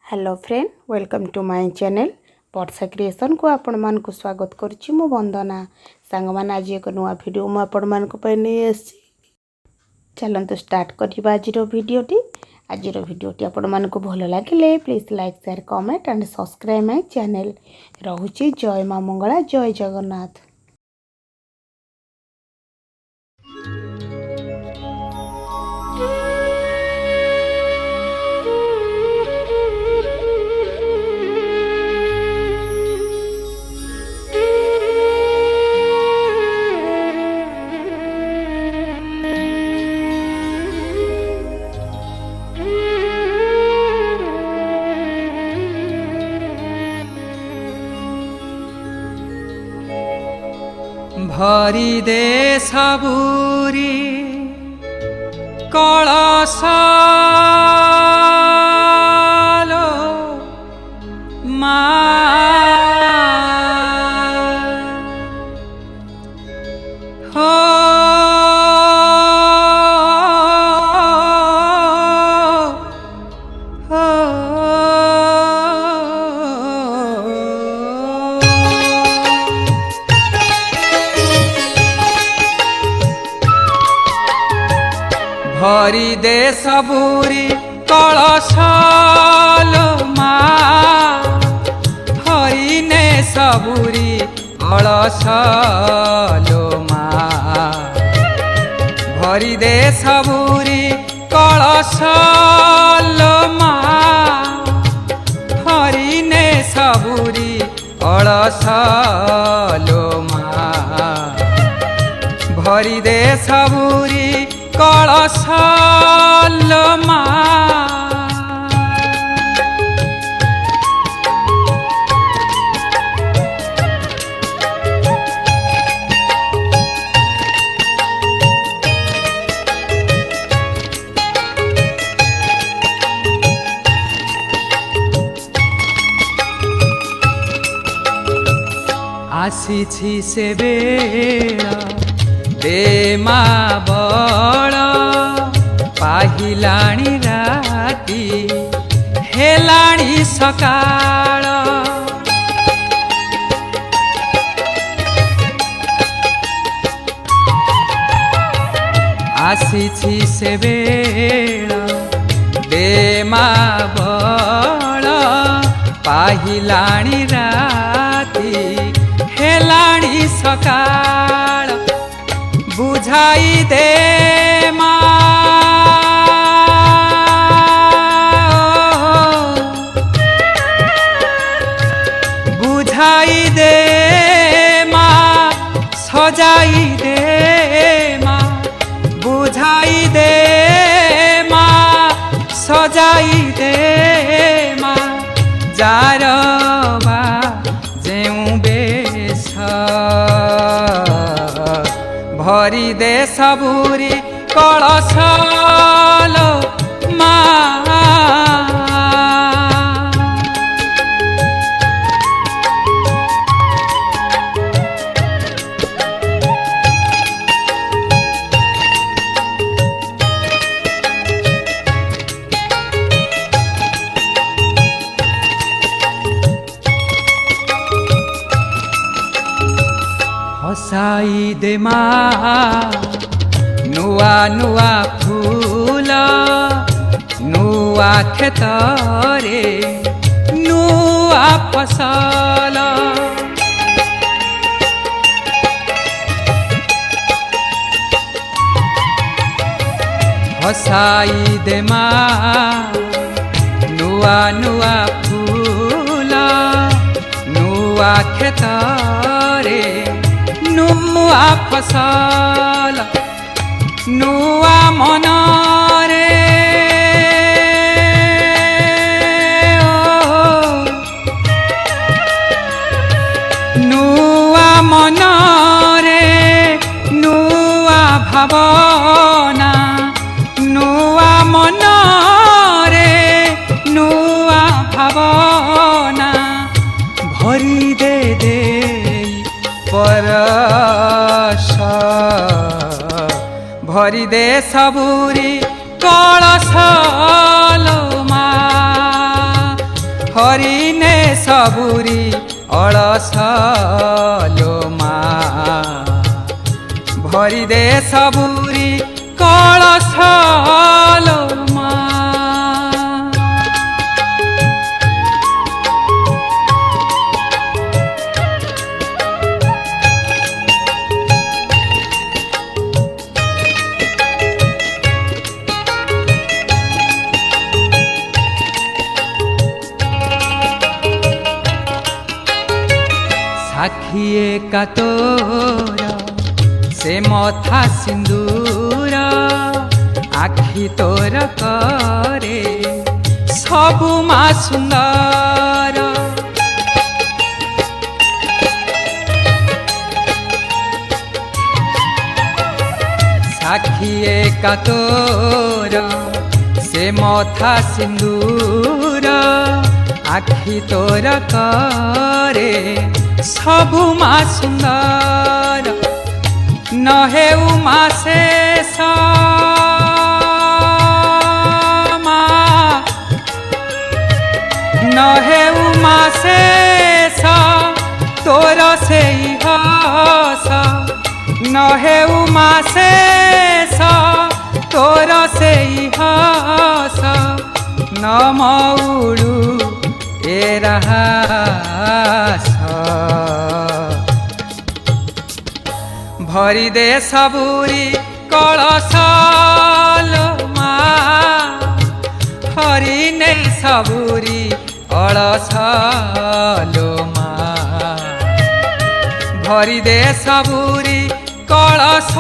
Hello friend welcome to my channel Varsha creation को आपण मान को स्वागत करुच्ची मु वंदना सांग मान आज एक नुआ वीडियो मु आपण मान को नहीं आसी चलते स्टार्ट करवा आज वीडियोटी आपण मान को भल लगे please like share comment and subscribe my channel रहुची। जय मां मंगला जय जगन्नाथ। भरी दे सबुरी कलशालो हो भरी दे सबुरी कलशालो हरि ने सबुरी कलशालो भरी दे सबुरी कलशालो हरि ने सबुरी कलशालो भरी दे सबुरी कलशालो आसीछि से बेला दे मा बड़ पाहिलाणी राती हेलाणी सकाळ आसीछि से बेला दे मा बड़ पाहिलाणी राती हेलाणी सकाळ बुझाई दे बुझाई दे सजाई दे बुझाई दे सजाई दे जारवा जेऊ बेश भरी दे सबुरी कलशालो हसाई दे नुआ नुआ फूल नुआ खेतरे नुआ फसल हसाई दे नुआ नुआ फूल नुआ खेतरे नुआ फसल नुआ मनरे नुआ मनरे नुआ भावना नुआ मनरे नुआ भावना भरी दे दे परश भरी दे सबुरी कलशालो ହରିନେ ସବୁରି ଅଳସ ଲୋ ମା ଭରି ଦେ ସବୁରି କଳସ ଲୋ ମା। সাক্ষী একা তোর সে মথা সিন্দুর আখি তোর করে সবু মা সুন্দর। সাক্ষী একা তোর সে মথা সিন্দুর আখি তোর করে সবু মা সুন্দর। নহে উমা শেষ মা নহে উমা শেষ তোর সেই হস নহে উমা শেষ তোর সেই হস নমউড়ু এ রাহাস ভরি দে ସବୁରି କଳସ ଲୋ ମା ହରିନେ ସବୁରି ଅଳସ ଲୋ ମା ଭରି ଦେ ସବୁରି କଳସ